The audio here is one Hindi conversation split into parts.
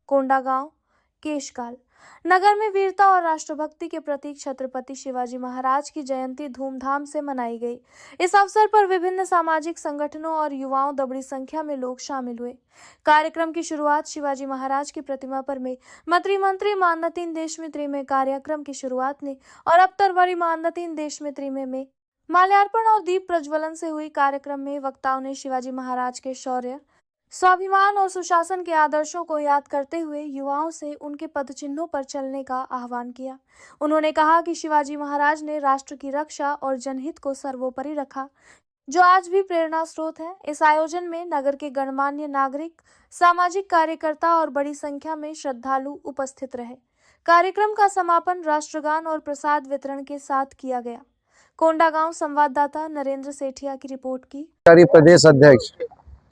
कोंडागांव, केशकाल नगर में वीरता और राष्ट्रभक्ति के प्रतीक छत्रपति शिवाजी महाराज की जयंती धूमधाम से मनाई गई। इस अवसर पर विभिन्न सामाजिक संगठनों और युवाओं बड़ी संख्या में लोग शामिल हुए। कार्यक्रम की शुरुआत शिवाजी महाराज की प्रतिमा पर में मंत्री मानतीन देशमित्री में कार्यक्रम की शुरुआत ने और अब तरवरी मानतीन देशमित्री में माल्यार्पण और दीप प्रज्वलन से हुई। कार्यक्रम में वक्ताओं ने शिवाजी महाराज के शौर्य, स्वाभिमान और सुशासन के आदर्शों को याद करते हुए युवाओं से उनके पदचिन्हों पर चलने का आह्वान किया। उन्होंने कहा कि शिवाजी महाराज ने राष्ट्र की रक्षा और जनहित को सर्वोपरि रखा, जो आज भी प्रेरणा स्रोत है। इस आयोजन में नगर के गणमान्य नागरिक, सामाजिक कार्यकर्ता और बड़ी संख्या में श्रद्धालु उपस्थित रहे। कार्यक्रम का समापन राष्ट्रगान और प्रसाद वितरण के साथ किया गया। कोंडागांव संवाददाता नरेंद्र सेठिया की रिपोर्ट की। प्रदेश अध्यक्ष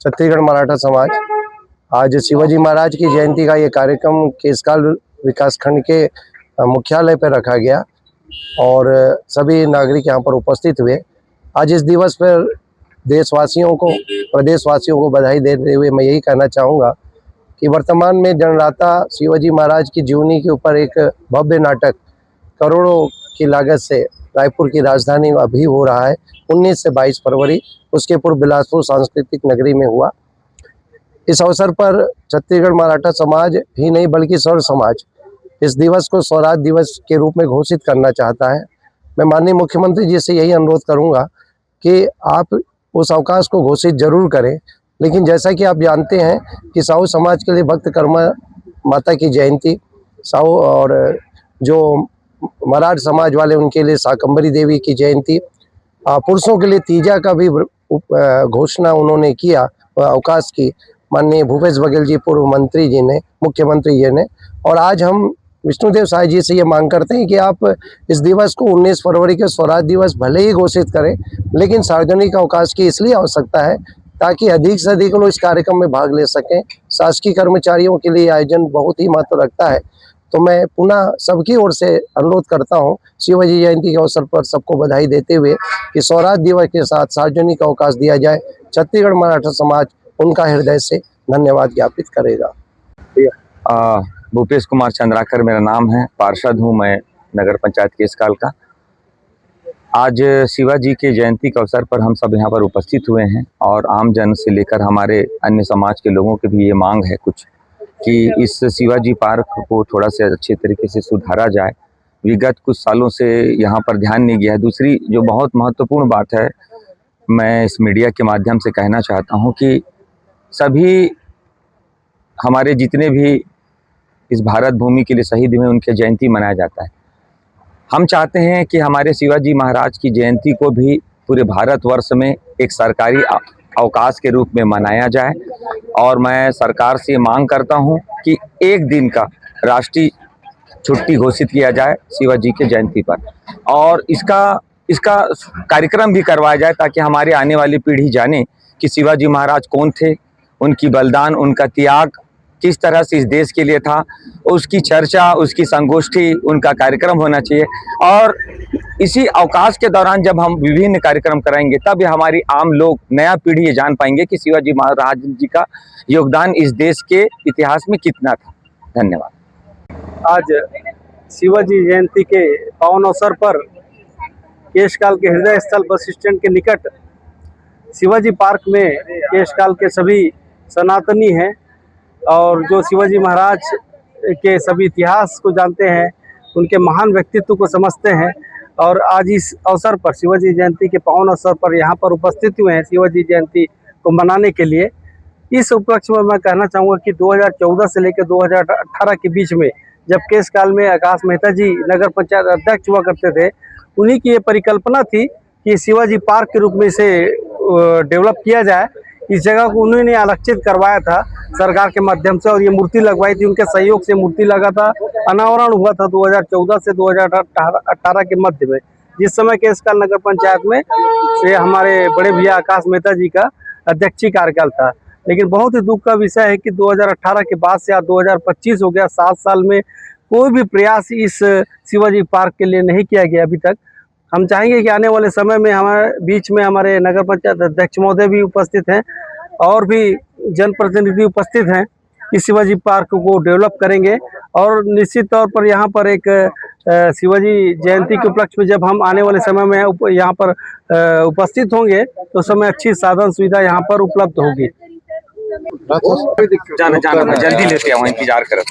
छत्तीसगढ़ मराठा समाज, आज शिवाजी महाराज की जयंती का ये कार्यक्रम केशकाल विकासखंड के मुख्यालय पर रखा गया और सभी नागरिक यहाँ पर उपस्थित हुए। आज इस दिवस पर देशवासियों को, प्रदेशवासियों को बधाई देते हुए मैं यही कहना चाहूँगा कि वर्तमान में जनराता शिवाजी महाराज की जीवनी के ऊपर एक भव्य नाटक करोड़ों की लागत से रायपुर की राजधानी में अभी हो रहा है। 19 से 22 फरवरी उसके पूर्व बिलासपुर सांस्कृतिक नगरी में हुआ। इस अवसर पर छत्तीसगढ़ मराठा समाज ही नहीं बल्कि सर्व समाज इस दिवस को स्वराज दिवस के रूप में घोषित करना चाहता है। मैं माननीय मुख्यमंत्री जी से यही अनुरोध करूंगा कि आप उस अवकाश को घोषित जरूर करें, लेकिन जैसा कि आप जानते हैं कि साहू समाज के लिए भक्त कर्मा माता की जयंती, साहू और जो मराठ समाज वाले उनके लिए शाकंभरी देवी की जयंती, पुरुषों के लिए तीजा का भी घोषणा उन्होंने किया अवकाश की, माननीय भूपेश बघेल जी पूर्व मंत्री जी ने, मुख्यमंत्री जी ने। और आज हम विष्णुदेव साय जी से ये मांग करते हैं कि आप इस दिवस को 19 फरवरी के स्वराज दिवस भले ही घोषित करें, लेकिन सार्वजनिक अवकाश की इसलिए आवश्यकता है ताकि अधिक से अधिक लोग इस कार्यक्रम में भाग ले सकें। शासकीय कर्मचारियों के लिए आयोजन बहुत ही महत्व रखता है। तो मैं पुनः सबकी ओर से अनुरोध करता हूं, शिवाजी जयंती के अवसर पर सबको बधाई देते हुए कि स्वराज दिवस के साथ सार्वजनिक अवकाश दिया जाए। छत्तीसगढ़ मराठा समाज उनका हृदय से धन्यवाद ज्ञापित करेगा। भूपेश कुमार चंद्राकर मेरा नाम है, पार्षद हूं मैं नगर पंचायत केशकाल का। आज शिवाजी के जयंती के अवसर पर हम सब यहाँ पर उपस्थित हुए हैं और आम जन से लेकर हमारे अन्य समाज के लोगों की भी ये मांग है कुछ कि इस शिवाजी पार्क को थोड़ा से अच्छे तरीके से सुधारा जाए। विगत कुछ सालों से यहाँ पर ध्यान नहीं गया है। दूसरी जो बहुत महत्वपूर्ण बात है, मैं इस मीडिया के माध्यम से कहना चाहता हूँ कि सभी हमारे जितने भी इस भारत भूमि के लिए शहीद हुए उनके जयंती मनाया जाता है। हम चाहते हैं कि हमारे शिवाजी महाराज की जयंती को भी पूरे भारतवर्ष में एक सरकारी अवकाश के रूप में मनाया जाए और मैं सरकार से मांग करता हूं कि एक दिन का राष्ट्रीय छुट्टी घोषित किया जाए शिवाजी के जयंती पर और इसका कार्यक्रम भी करवाया जाए ताकि हमारे आने वाली पीढ़ी जाने कि शिवाजी महाराज कौन थे, उनकी बलिदान, उनका त्याग किस तरह से इस देश के लिए था। उसकी चर्चा, उसकी संगोष्ठी, उनका कार्यक्रम होना चाहिए और इसी अवकाश के दौरान जब हम विभिन्न कार्यक्रम कराएंगे तब हमारी आम लोग, नया पीढ़ी ये जान पाएंगे कि शिवाजी महाराज जी का योगदान इस देश के इतिहास में कितना था। धन्यवाद। आज शिवाजी जयंती के पावन अवसर पर केशकाल के हृदय स्थल बस स्टैंड के निकट शिवाजी पार्क में केशकाल के सभी सनातनी हैं और जो शिवाजी महाराज के सभी इतिहास को जानते हैं, उनके महान व्यक्तित्व को समझते हैं और आज इस अवसर पर शिवाजी जयंती के पावन अवसर पर यहाँ पर उपस्थित हुए हैं शिवाजी जयंती को मनाने के लिए। इस उपलक्ष्य में मैं कहना चाहूँगा कि 2014 से लेकर 2018 के बीच में जब केशकाल में आकाश मेहता जी नगर पंचायत अध्यक्ष हुआ करते थे, उन्हीं की ये परिकल्पना थी कि शिवाजी पार्क के रूप में इसे डेवलप किया जाए। इस जगह को उन्होंने आरक्षित करवाया था सरकार के माध्यम से और ये मूर्ति लगवाई थी, उनके सहयोग से मूर्ति लगा था। अनावरण हुआ था 2014 से 2018 के मध्य में, जिस समय केशकाल नगर पंचायत में से हमारे बड़े भैया आकाश मेहता जी का अध्यक्षीय कार्यकाल था। लेकिन बहुत ही दुख का विषय है कि 2018 के बाद से आज 2025 हो गया, 7 साल में कोई भी प्रयास इस शिवाजी पार्क के लिए नहीं किया गया अभी तक। हम चाहेंगे कि आने वाले समय में हमारे बीच में हमारे नगर पंचायत अध्यक्ष महोदय भी उपस्थित हैं और भी जनप्रतिनिधि उपस्थित हैं इस शिवाजी पार्क को डेवलप करेंगे। और निश्चित तौर पर यहाँ पर एक शिवाजी जयंती के उपलक्ष्य में जब हम आने वाले समय में यहाँ पर उपस्थित होंगे तो उस समय अच्छी साधन सुविधा यहाँ पर उपलब्ध होगी। जाना जल्दी लेते आओ, इंतजार करो।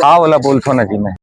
हाँ वाला बोल थो ना जी मैं